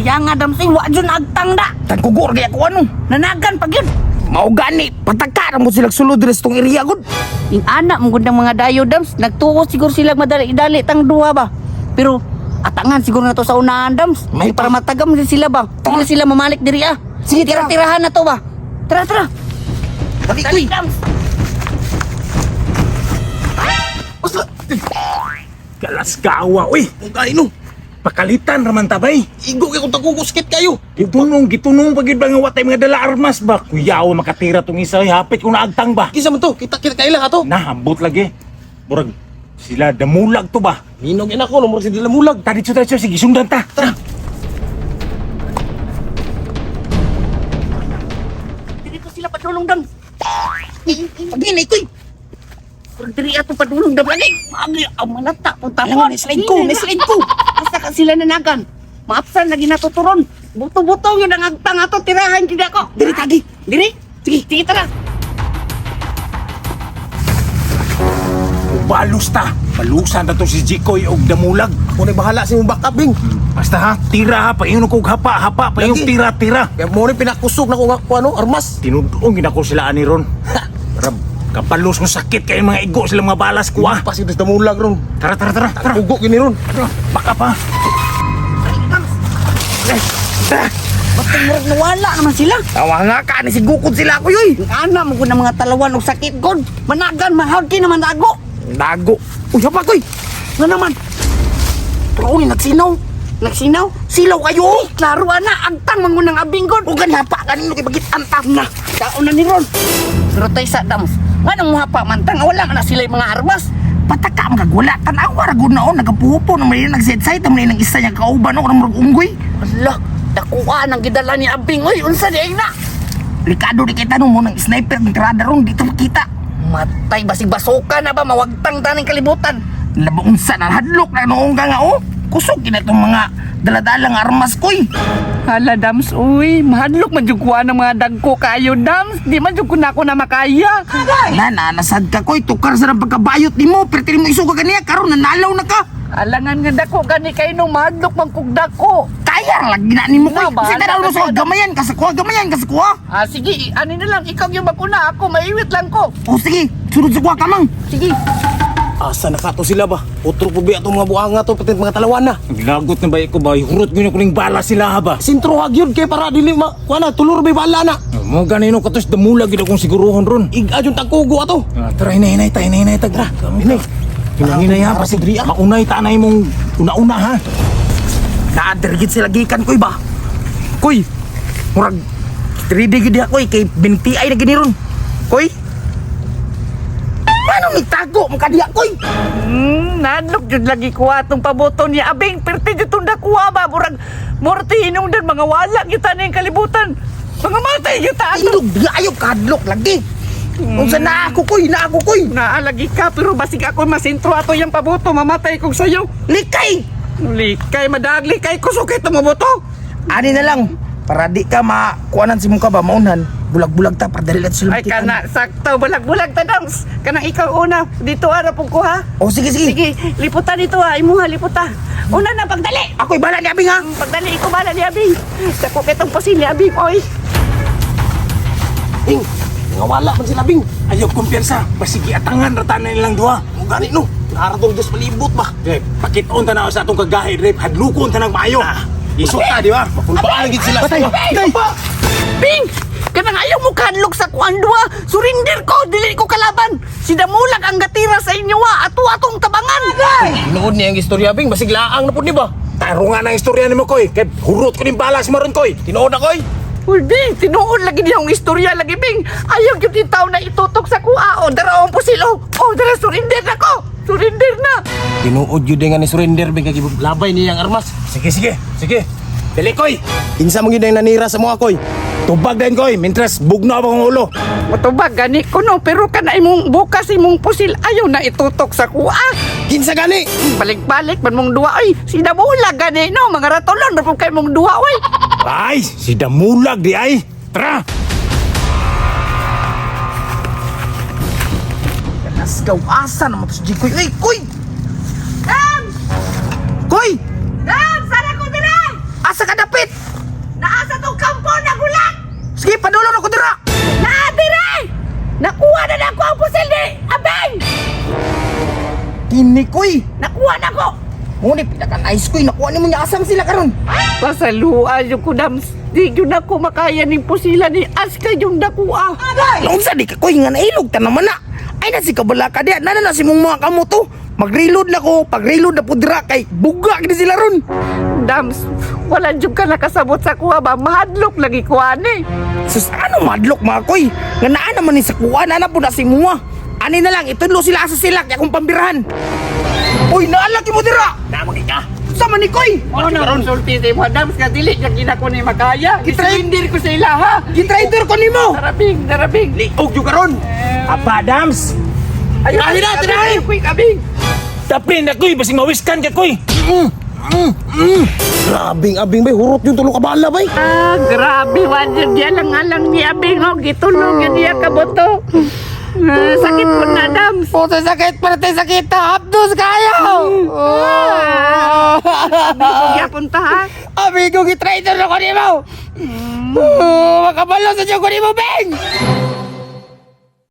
Kaya nga damsing wa dyan agtang da. Tagkugor kaya ko ano. Nanagan pag yun. Mao gani, patagka mo silang sulod rin sa tong area gud. Yung anak mong gundang mga dayo dams, nagtuo siguro sila madali-dali tang duwa ba. Pero atangan siguro na to sa unahan dams. May Para matagam din sila ba. Hindi sila mamalik diri ah. Sige, tara. Tira-tirahan na to ba. Tara. Dali, Dali uy. dams. Basta, Kalas kawa, uy! kung kaino. Pakalitan raman tabay. Igo kay kung taguguskit kayo. Gitunong pagid ba nga watay mga dala armas ba? Kuyaw makatira tong isa, hapit kung naagtang ba? Kisa man to, kita kailan ato. Nahambot lagi. Burag sila damulag to ba? Minog ina ko, lumur si dila mulag. Tadi sige sundan ta. Tara. Diri ko sila padulong dams. Pagini koy. Pero diri ato padulong dams lagi. Maagi ang manata pun Alam mo, naslide ko. Asa ka sila nanagan. Maapsan lagi natuturon. Buto-buto yun ang agtang ato tirahan tidak ko. Diri tagi. Diri? Sige tara. Balus ta. Balusan na to si Jikoy og damulag. Kung bahala si mong backup, Bing. Basta ha, tira ha, paingon ko hapa, paingon Lagi. tira. Kaya mo rin pinakusog na ko nga ko ano, armas. Tinudong ginako sila ani ron. Rab, kapalos mo sakit kay mga igo sila mga balas ko ah. Pas idas damulag ron. Tara. Ugo gini ron. Baka pa. Ba't murag nawala naman sila? Tawa nga ka, ni sigukod sila ako yoy. Ang ana mo ko ng mga talawan o sakit god. Managan, mahal ki naman dago. Dago. Uy, hapa koy. Nga naman. Pero uy, nagsinaw. Nagsinaw? Silaw kayo. Klaro ana, agtang mangunang abing god. Ugan hapa, kanino kay bagit antap na. Kaon na ni Ron. Pero tayo sa dams. Nga nang muhapa mantang, wala na sila yung mga armas. Pataka ang kagwala. Tanawa, ragun na o, nagapupo na may nagset-site, na may nang isa niya kauban o, kanang murag unggoy. Ala, dakuha ng gidala ni abing. Uy, unsa di na? Ricardo, di kita mo ng sniper, ng tirada ron, dito makita. Matay, basig basuka na ba? Mawagtang taning kalibutan. Labaunsa na, hadlok na noong ka nga o. Kusog na itong mga daladalang armas ko'y. Hala, Dams, uy, mahadlok man jud kuha ng mga dagko kayo, Dams. Di man jud ko na ako na makaya. Nanasad ka ko'y, tukar sa ng pagkabayot ni mo, pero tinin mo isuga ka niya, karon nanalaw na ka. Alangan nga dako, gani kayo nung mahadlok man kog dako. Kaya lang, ginani mo ko'y. Na, bahala Kasi tanaw mo ka sa sa- gamayan ka sa kuha, gamayan ka sa kuha. Sige, ano na lang, ikaw yung bakuna, ako maiwit lang ko. O sige, sunod sa kuha ka mang. Sige. Asa na kato sila ba? Utro po ba itong mga buhanga to, pati mga talawan na. Lagot na ba ko ba? Hurot ko kuning bala sila ha ba? Sintro hagyod kay para dili kuha na, tulur ba bala na. Mo ganino katos damulag gid akong siguruhon ron. Igadyon tagkugo ato. Tara hinay tara. Hinay. Hinay ha pasigri. Maunay tanay mong una-una ha. Naadirgit sila gikan ko'y ba? Ko'y, murag 3D gid ako'y kay bintiay na gini ron. Ko'y, paano nagtago mo kadiya ko'y? Nadlok jud lagi kuha tong paboto niya. Abing, perti jud tong dakuha ba, murag, murti hinungdan, mga wala kita na yung kalibutan. Mga matay kita ato. Indog biyayo kadlok lagi. Unsa na ako ko'y, Naalagi ka, pero basig ako masintro ato yung paboto, mamatay kong sayo. Likay! Likay, madagli kay kusukit ang maboto. Ani na lang, para di ka makuanan si mong ka ba, maunhan. Bulag-bulag ta, para dali lang sila Ay, kana, sakto, bulag-bulag ta, Dams. Kanang ikaw una, dito ara po ko ha. O sige, sige. Sige, liputan dito ha, imuha, liputa. Una na, pagdali. Ako'y bala ni Abing ha. Pagdali, ikaw bala ni Abing. Dako kitong pasin ni Abing, oy. Bing, nga wala man sila Bing. Ayaw kumpiyansa. Basigi atangan ratanan nilang duha. Kung gani no, naratong Diyos palibot ba? Rep, pakit-on tanaw sa atong kagahi, Rep. Hadlukon tanang maayo. Isok ta, di ba? Makulbaan lagi sila. Patay! Bing! Kanang ayaw mo kanlok sa kuandwa. Surinder ko, dili ko kalaban. Si Damulag ang gatira sa inyo ato-atong tabangan. Noon niya ang istorya Bing, basig laang na po di ba? Taro nga na istorya ni mo, Koy. Kaya hurot ko ng balas mo ron, Koy. Tinood na ko'y. Uy, Bing, tinuod lagi niya ang istorya lagi, Bing. Ayaw yung titaw na itutok sa kuha. O, darawang po sila. O, dara, surrender na ko. Surrender na. Tinood yun nga ni surrender Bing, kagibog labay niya ang armas. Sige. Dali, Koy. Kinsa mong yun ang nanira sa mga ko'y. Tubag din, Koy. Mintras bugnaw akong ulo. Matubag, gani ko no. Pero kana imong bukas imong pusil. Ayaw na itutok sa kuha. Kinsa gani? Balik-balik, man mong duwa. Ay, si Damulag, gani, no. Mga ratulon, man kayo mong duwa, oy. Ay, si Damulag di ay. Tara. Lasgaw, asa naman to si Jikoy. Uy, Koy! Koy! Dam, sana ko dira. Asa ka dapit? ni Koy. Nakuha na ko. Ngunit pinaka-nice Koy, nakuha ni mo niya asam sila karon. Pasaluan yung ko, Dams. Di yun ako makaya ng pusila ni Aska yung nakuha. Unsa di ka Koy nga nailog ta naman na. Ay na si kabala ka diya, nana na si mong mga kamo to. Mag-reload na ko, pag-reload na po dira kay buga gid sila ron. Dams, wala dyan ka nakasabot sa kuha ba? Mahadlok lagi kuha ni. Sus, ano madlok mga Koy? Nga naa naman ni sa kuha, nana po na si Mua. Ani na lang, itunlo sila sa silak, akong pambirahan. Uy, naalaki mo dira! Namang ka. Sama ni Koy! Ano na konsulti sa mga Dams ka dili niya ginako ni makaya. Gitraindir ko sa ila ha. Gitrader ko ni mo! Darabing. Liog yung karon. Apa, Dams? Ayun Tirahin na, tirahin! Kuy kabing. Tapin na, Koy. Basing mawiskan ka, Koy. Abing bay, hurot yung tulo kabala bay. Ah, grabe wajan dia lang-alang ni Abing oh, gitulog yun niya kaboto. Sakit po na, Dams. Puto sakit, pati sakit na, hapdos kayo! Bigyan punta ha. Abing ko gitrader na ko ni mo! Makabalo sa tiyo ko ni mo, Beng!